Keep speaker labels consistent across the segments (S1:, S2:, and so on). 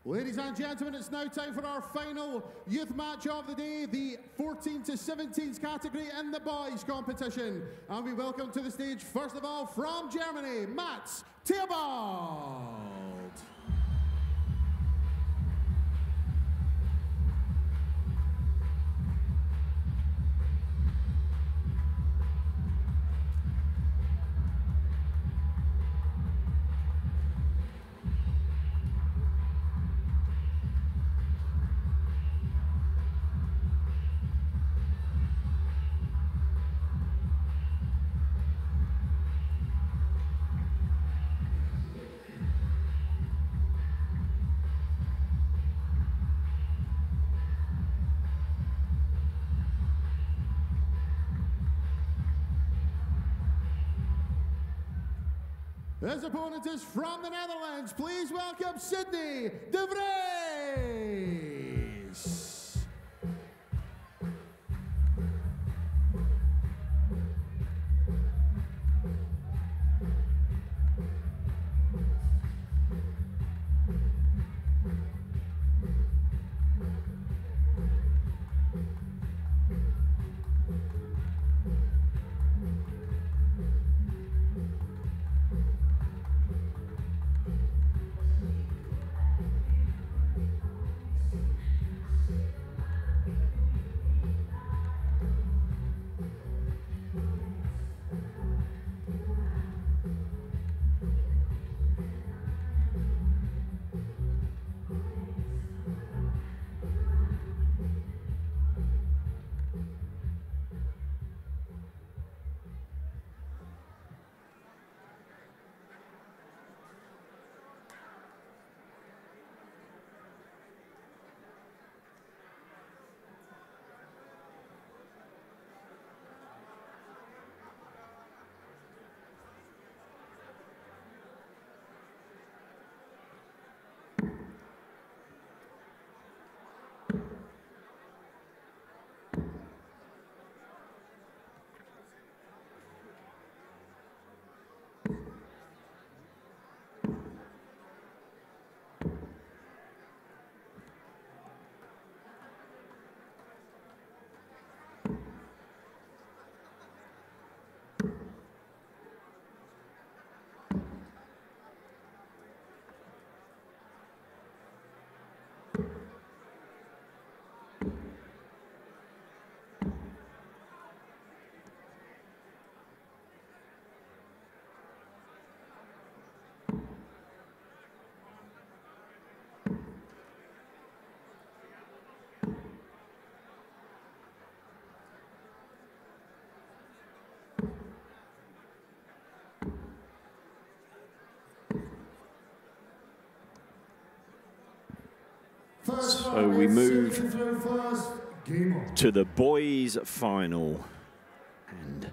S1: Ladies and gentlemen, it's now time for our final youth match of the day, the 14 to 17s category in the boys competition. And we welcome to the stage, first of all, from Germany, Mats Theobald. His opponent is from the Netherlands. Please welcome Sydney de Vries.
S2: So we move to the boys' final, and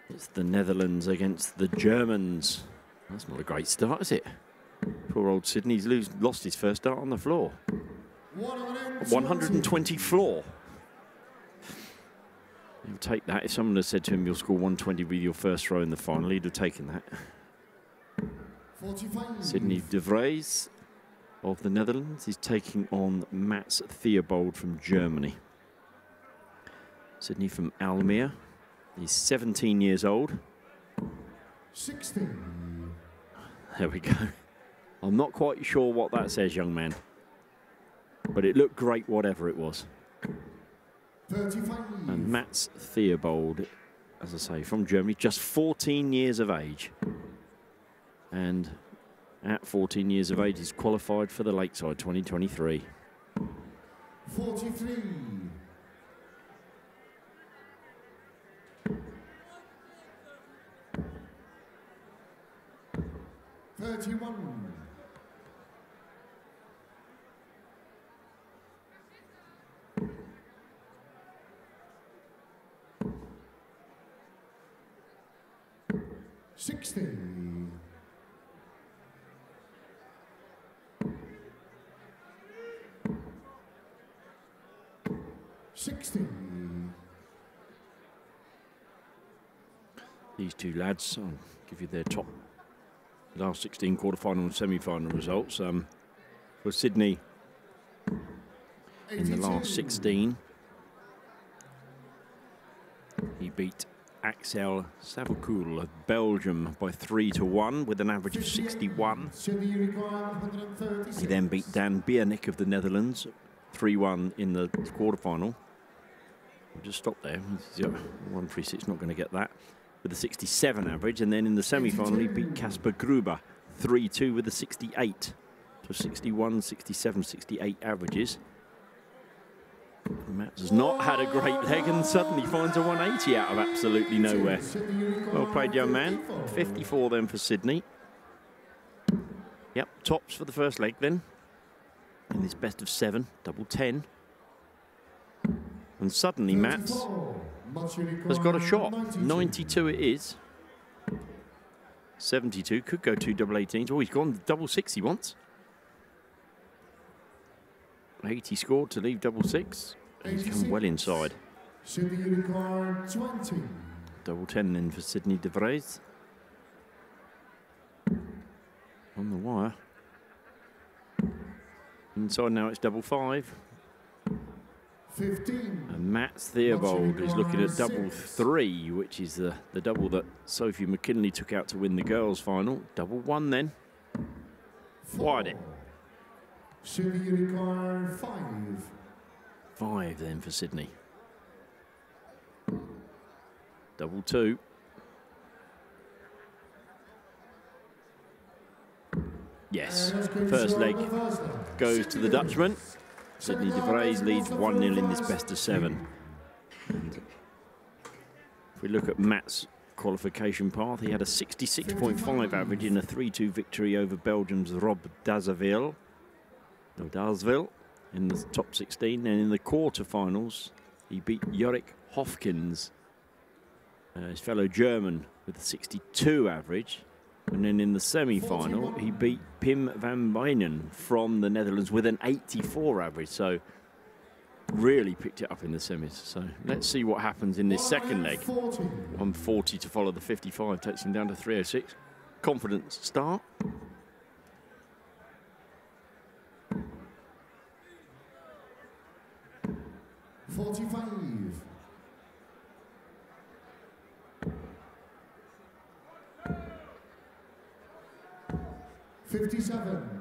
S2: it's the Netherlands against the Germans. That's not a great start, is it? Poor old Sydney's lost his first start on the floor. 120 floor. He'll take that. If someone had said to him, you'll score 120 with your first throw in the final, he'd have taken that.
S1: 45.
S2: Sydney de Vries of the Netherlands is taking on Mats Theobald from Germany. Sydney from Almere. He's 17 years old.
S1: 16.
S2: There we go. I'm not quite sure what that says, young man. But it looked great, whatever it was.
S1: 35.
S2: And Mats Theobald, as I say, from Germany, just 14 years of age. And at 14 years of age, he's qualified for the Lakeside 2023.
S1: 43. 31. 60. 60.
S2: These two lads, I'll give you their top last 16 quarterfinal and semi-final results. for Sydney in the last 16. He beat Axel Savoucoul of Belgium by 3-1 with an average of 61. He then beat Dan Biernik of the Netherlands 3-1 in the quarterfinal. Just stop there. 136, not going to get that, with a 67 average. And then in the semi-final, he beat Casper Gruber 3-2 with a 68. So 61, 67, 68 averages. Mats has not had a great leg and suddenly finds a 180 out of absolutely nowhere. Well played, young man. 54 then for Sydney. Yep, tops for the first leg then. In this best of 7, double 10. And suddenly Mats has got a shot. 92 it is. 72, could go 2 double 18s. Oh, he's gone double 6 he wants. 80 scored to leave double 6. He's come well inside. Double 10 then for Sydney de Vries. On the wire. Inside now it's double 5.
S1: 15.
S2: And Mats Theobald is looking at double 3, which is the double that Sophie McKinley took out to win the girls' final. Double 1 then. Wide it.
S1: Sydney Unicorn 5.
S2: 5 then for Sydney. Double 2. Yes, first leg goes to the Dutchman. Sydney de Vries leads 1-0 in this best of 7. And if we look at Matt's qualification path, he had a 66.5 average in a 3-2 victory over Belgium's Rob Dazeville in the top 16. And in the quarterfinals, he beat Jorik Hofkins, his fellow German, with a 62 average. And then in the semi-final, he beat Pim van Bijnen from the Netherlands with an 84 average. So really picked it up in the semis. So let's see what happens in this second leg. 140 to follow the 55, takes him down to 306. Confident start.
S1: $45. 57.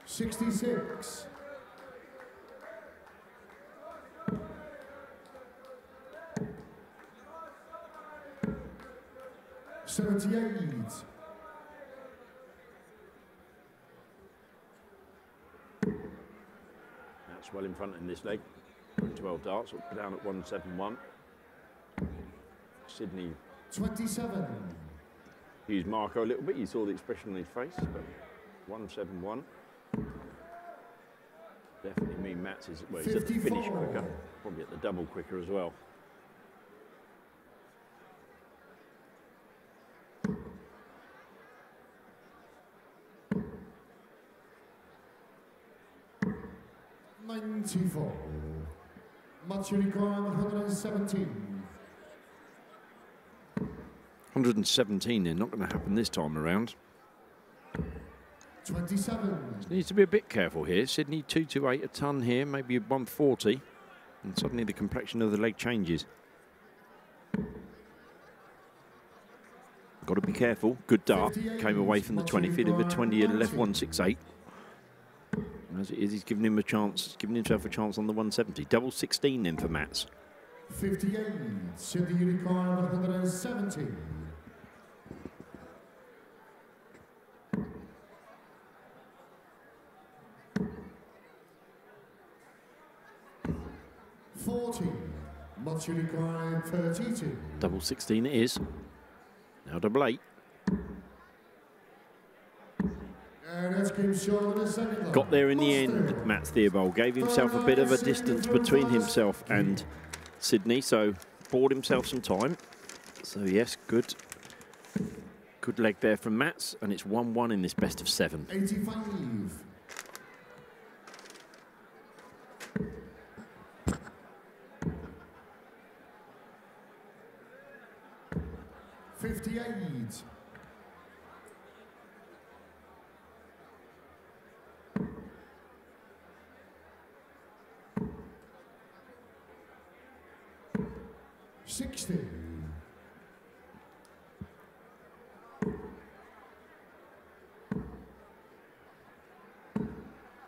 S1: 66. 78.
S2: That's well in front in this leg. 12 darts, down at 171. Sydney
S1: 27.
S2: Used Marco a little bit. You saw the expression on his face, but 171. Definitely mean Mats is, well, he's at the finish quicker, probably at the double quicker as well.
S1: $94. Mats Unicorn 117.
S2: 117 then, not going to happen this time around.
S1: 27.
S2: Needs to be a bit careful here. Sydney 228 a ton here, maybe 140. And suddenly the complexion of the leg changes. Got to be careful. Good dart. Came away from the 20 feet of a 20 at left 168. As it is, he's giving him a chance, giving himself a chance on the 170. Double 16 then for Mats.
S1: 58. Sydney Unicorn 170. 40. Mats Unicorn 32.
S2: Double 16 it is. Now double 8. Got there in the end, Mats Theobald. Gave himself a bit of a distance between himself and Sydney, so bought himself some time. So yes, good leg there from Mats, and it's 1-1 in this best of 7.
S1: 85. 60.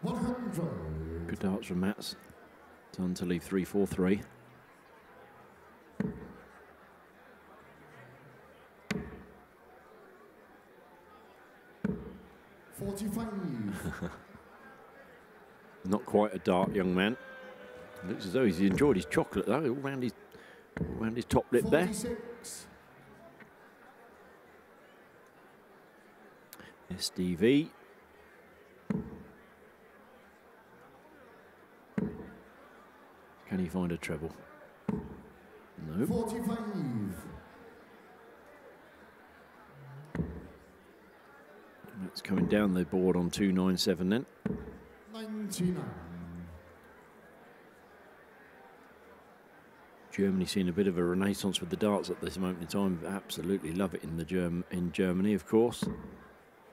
S1: 100.
S2: Good darts from Mats. Done to leave 3-4-3. Not quite a dart, young man. Looks as though he's enjoyed his chocolate though, all round his top lip 46. There. SDV. Can he find a treble? No. 45. That's coming down the board on 297 then.
S1: 99.
S2: Germany seeing a bit of a renaissance with the darts at this moment in time. Absolutely love it in Germany, of course.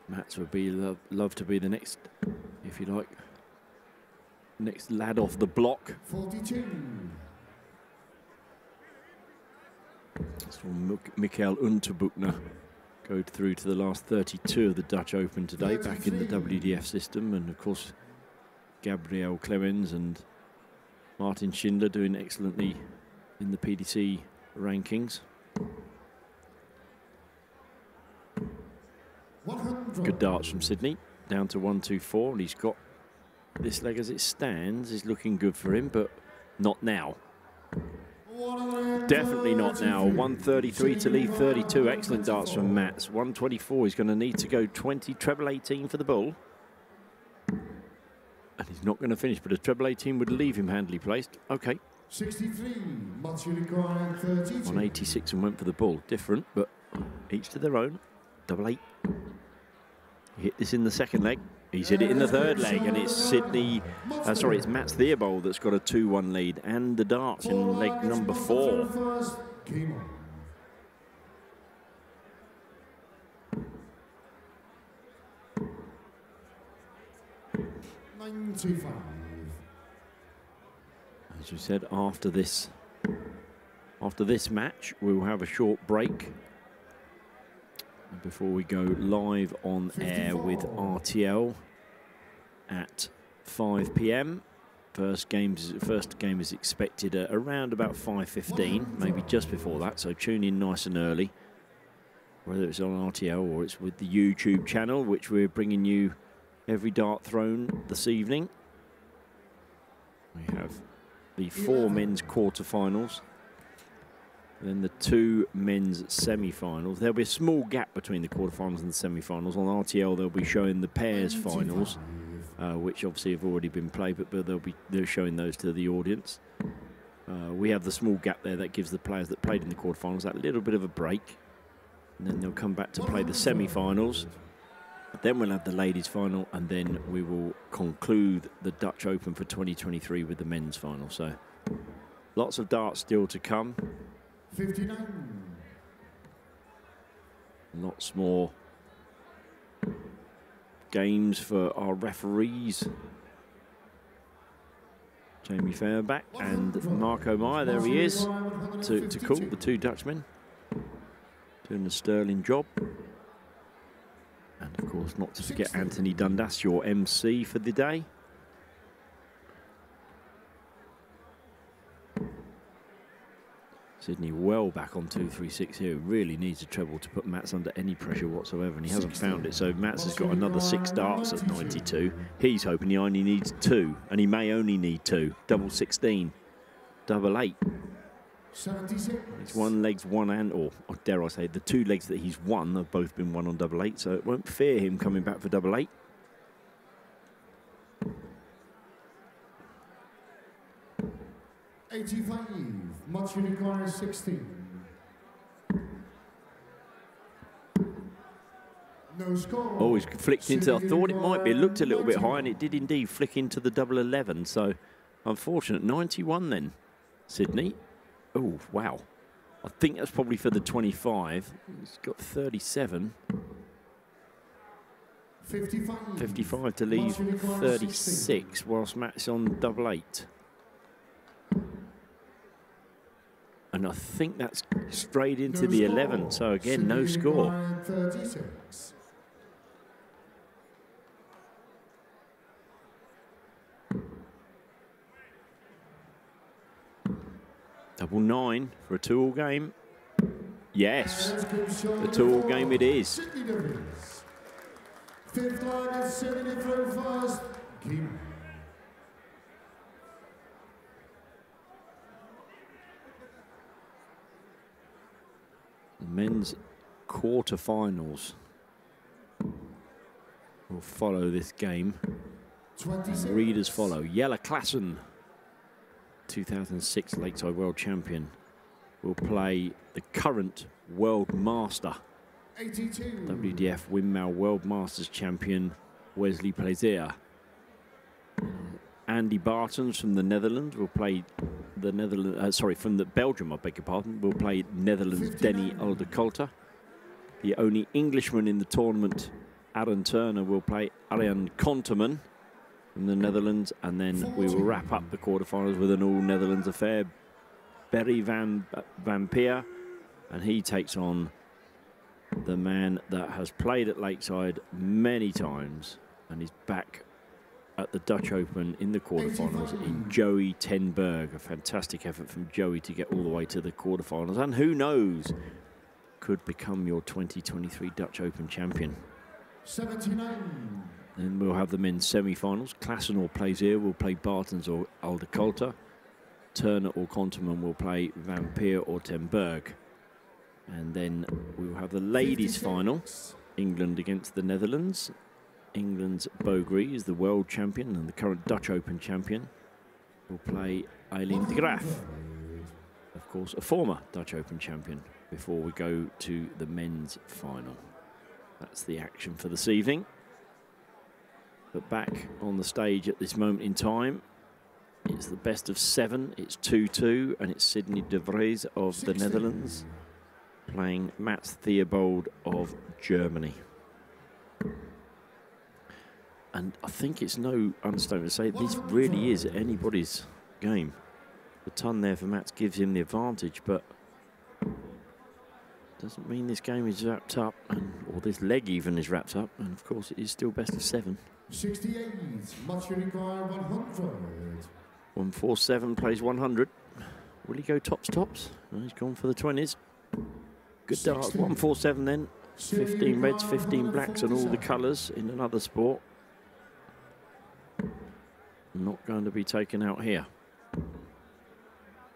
S2: Mats would be love to be the next, if you like, next lad off the block.
S1: 42.
S2: That's from Michael Unterbuchner. Go through to the last 32 of the Dutch Open today, 33. Back in the WDF system. And of course, Gabriel Clemens and Martin Schindler doing excellently in the PDC rankings.
S1: 100.
S2: Good darts from Sydney, down to 124, and he's got this leg as it stands is looking good for him, but not now. Definitely not now. 133 to leave 32. Excellent darts from Mats. 124. He's going to need to go 20, treble 18 for the bull. And he's not going to finish, but a treble 18 would leave him handily placed. Okay.
S1: 63. 186
S2: and went for the bull. Different, but each to their own. Double 8. He hit this in the second leg. He's hit it in the third leg, and it's Sydney, it's Mats Theobald that's got a 2-1 lead, and the darts in leg number 4. As we said, after this match, we will have a short break before we go live on air with RTL at 5 p.m. First game is expected at around about 5:15, maybe just before that. So tune in nice and early, whether it's on RTL or it's with the YouTube channel, which we're bringing you every dart thrown this evening. We have the 4 men's quarterfinals. Then the 2 men's semi-finals. There'll be a small gap between the quarterfinals and the semi-finals. On RTL, they'll be showing the pairs finals, which obviously have already been played, but they're showing those to the audience. We have the small gap there that gives the players that played in the quarterfinals that little bit of a break, and then they'll come back to play the semi-finals. Then we'll have the ladies' final, and then we will conclude the Dutch Open for 2023 with the men's final. So lots of darts still to come.
S1: 59.
S2: Lots more games for our referees. Jamie Fairback and Marco Meyer, there he is, to call the 2 Dutchmen. Doing a sterling job. And of course, not to forget Anthony Dundas, your MC for the day. Sydney well back on 236 here. Really needs a treble to put Mats under any pressure whatsoever, and he hasn't found it. So Mats has got another 6 darts at 92. He's hoping he only needs 2, and he may only need 2. Double 16, double 8.
S1: 76.
S2: His 1 leg's won, or dare I say, the 2 legs that he's won have both been won on double 8. So it won't fear him coming back for double 8.
S1: Much requires 16. No score.
S2: Oh, he's flicked into, I thought it might be, it looked a little bit high, and it did indeed flick into the double 11. So unfortunate. 91 then, Sydney. Oh, wow. I think that's probably for the 25. He's got 37. 55 to leave 36, whilst Matt's on double 8. And and I think that's straight into the 11. So again, no score.
S1: 36.
S2: Double 9 for a 2-all game. Yes, the 2-all game it is.
S1: Fifth line is Sydney through first. Game.
S2: Men's quarterfinals will follow this game. Readers follow. Jelle Claesson, 2006 Lakeside World Champion, will play the current World Master,
S1: 82.
S2: WDF Windmill World Masters Champion Wesley Plezier. Andy Bartens from the Netherlands will play the Netherlands. From the Belgium, I beg your pardon, will play Netherlands Denny Aldercoulter. The only Englishman in the tournament, Aaron Turner, will play Arjan Konteman from the Netherlands, and then we will wrap up the quarterfinals with an all-Netherlands affair. Barry van Peer, and he takes on the man that has played at Lakeside many times and is back at the Dutch Open in the quarterfinals in Joey ten Berg. A fantastic effort from Joey to get all the way to the quarterfinals, and who knows, could become your 2023 Dutch Open champion.
S1: 79.
S2: Then we'll have the men's semi-finals. Claesson or Plezier will play Bartens or Aldercoulter. Turner or Konteman will play Van Peer or ten Berg. And then we will have the ladies' final. England against the Netherlands. England's Bogrie is the world champion and the current Dutch Open champion. Will play Eileen de Graaf, of course, a former Dutch Open champion, before we go to the men's final. That's the action for this evening. But back on the stage at this moment in time, it's the best of 7. It's 2-2, and it's Sydney de Vries of the Netherlands playing Mats Theobald of Germany. And I think it's no understatement to say this really is anybody's game. The ton there for Mats gives him the advantage, but doesn't mean this game is wrapped up, or this leg even is wrapped up. And of course, it is still best of 7.
S1: 68, much you require 100.
S2: 147 plays 100. Will he go tops? No, he's gone for the 20s. Good darts. 147 then. 15 reds, 15 blacks, and all the colours in another sport. Not going to be taken out here.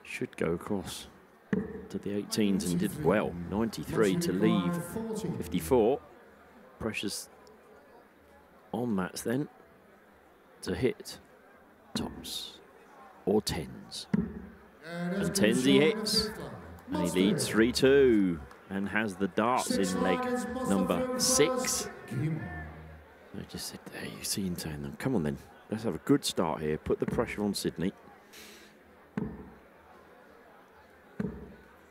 S2: Should go across to the 18s and did well. 93 to leave 54. Pressure's on Mats then to hit tops or 10s. And 10s he hits. And he leads 3-2 and has the darts in leg number 6. I just said, hey, you see him saying them. Come on then. Let's have a good start here. Put the pressure on Sydney.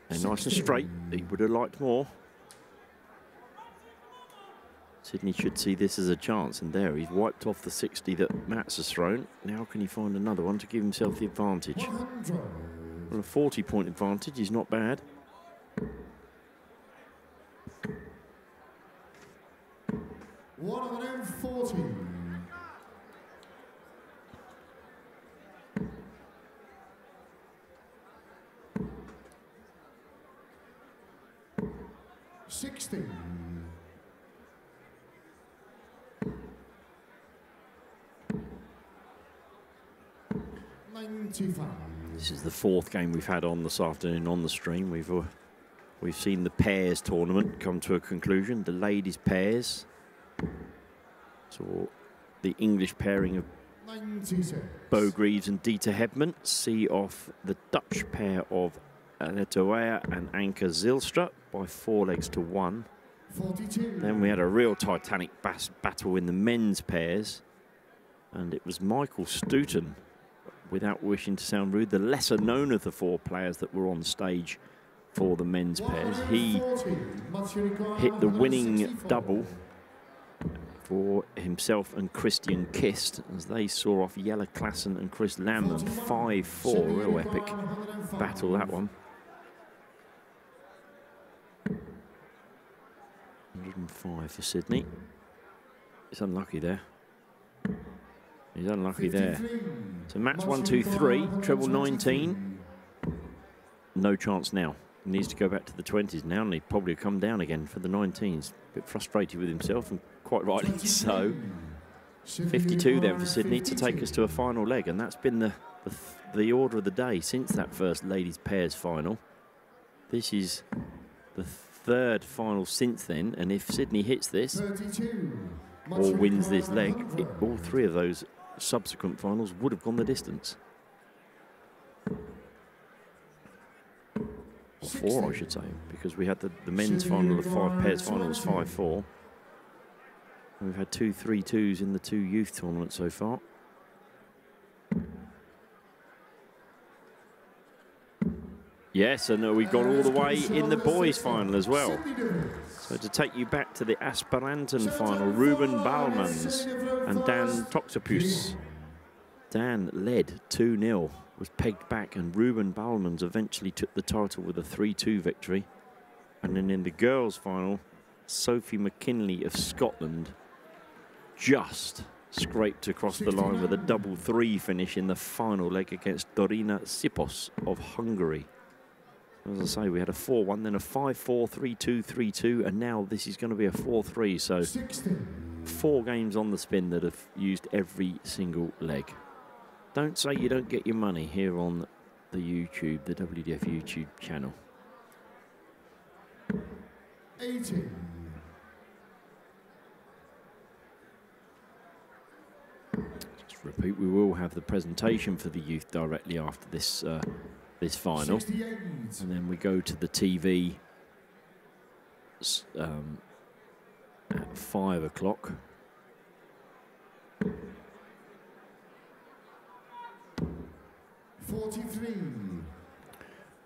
S2: And nice and straight. He would have liked more. Sydney should see this as a chance. And there, he's wiped off the 60 that Mats has thrown. Now can he find another one to give himself the advantage? Well, a 40-point advantage is not bad.
S1: One of them 40.
S2: This is the 4th game we've had on this afternoon on the stream. We've seen the pairs tournament come to a conclusion. The ladies pairs. So the English pairing of Bo Greaves and Dieter Hedman see off the Dutch pair of Aletoa and Anke Zylstra by 4 legs to 1.
S1: 42.
S2: Then we had a real titanic battle in the men's pairs, and it was Michael Stoughton, without wishing to sound rude, the lesser known of the 4 players that were on stage for the men's pairs. He hit the winning double for himself and Christian Kist as they saw off Jelle Claesson and Chris Lamb. 5-4, real epic battle that one. 5 for Sydney. He's unlucky there. He's unlucky there. So Matt's 1, 2, 3, treble 19. No chance now. He needs to go back to the 20s now, and he'd probably come down again for the 19s. A bit frustrated with himself, and quite rightly so. 52 then for Sydney to take us to a final leg, and that's been the order of the day since that first ladies pairs final. This is the third final since then, and if Sydney hits this or wins this leg, all 3 of those subsequent finals would have gone the distance. Or 4, I should say, because we had the men's final, the 5 pairs final was 5-4. We've had 2 3-2s in the 2 youth tournaments so far. Yes, and we've gone all the way in the boys' final as well. So to take you back to the Aspiranten final, Ruben Baalmans and Dan Toxopus. Dan led 2-0, was pegged back, and Ruben Baalmans eventually took the title with a 3-2 victory. And then in the girls' final, Sophie McKinley of Scotland just scraped across the line with a double 3 finish in the final leg against Dorina Sipos of Hungary. As I say, we had a 4-1, then a 5-4, 3-2, 3-2, and now this is going to be a 4-3. So 4 games on the spin that have used every single leg. Don't say you don't get your money here on the YouTube, the WDF YouTube channel.
S1: 18.
S2: Just repeat, we will have the presentation for the youth directly after this this final,
S1: 68.
S2: and then we go to the TV at 5 o'clock.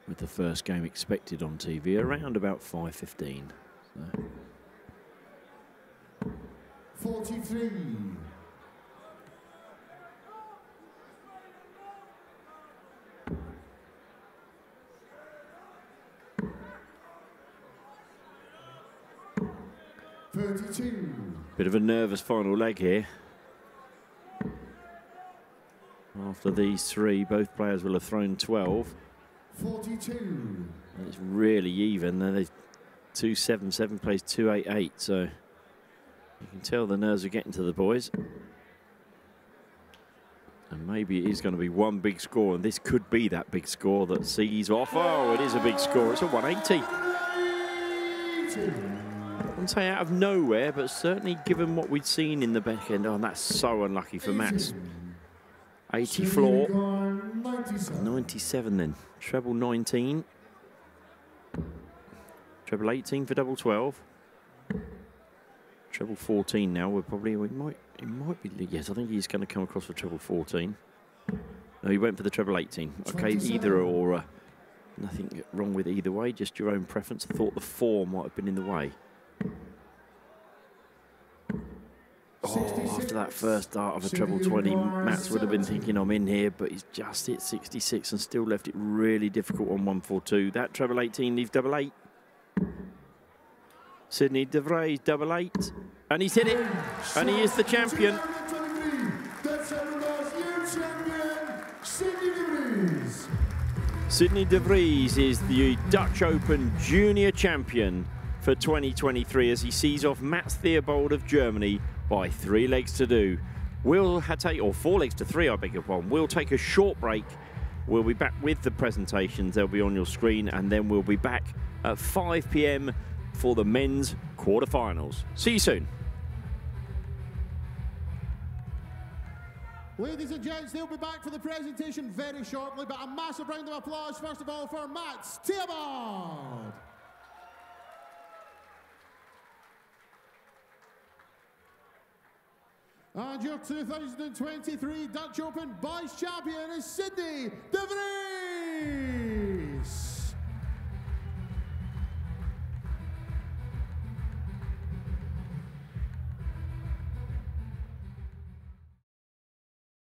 S2: With the first game expected on TV around about 5:15. So.
S1: 43.
S2: Bit of a nervous final leg here. After these 3, both players will have thrown 12.
S1: 42.
S2: And it's really even. There's 2-7-7 plays 2-8-8, so you can tell the nerves are getting to the boys. And maybe it is going to be one big score, and this could be that big score that sees off. Oh, it is a big score. It's a 180. I wouldn't say out of nowhere, but certainly given what we'd seen in the back end. Oh, and that's so unlucky for Mats. 80 floor. 97 then. Treble 19. Treble 18 for double 12. Treble 14 now. It might be. Yes, I think he's going to come across for treble 14. No, he went for the treble 18. Okay, either or. Nothing wrong with either way. Just your own preference. I thought the 4 might have been in the way. Oh, after that first start of a treble 20, Mats would have been thinking I'm in here, but he's just hit 66 and still left it really difficult on 142. That treble 18 leaves double 8. Sydney de Vries, double 8. And he's hit it. And he is the champion. Sydney de Vries is the Dutch Open Junior Champion for 2023 as he sees off Mats Theobald of Germany by 3 legs to 2. We'll take, or 4 legs to 3, I beg your pardon. We'll take a short break. We'll be back with the presentations. They'll be on your screen, and then we'll be back at 5 p.m. for the men's quarterfinals. See you soon.
S1: Ladies and gents, they'll be back for the presentation very shortly, but a massive round of applause, first of all, for Mats Theobald. And your 2023 Dutch Open Boys Champion is Sydney de Vries.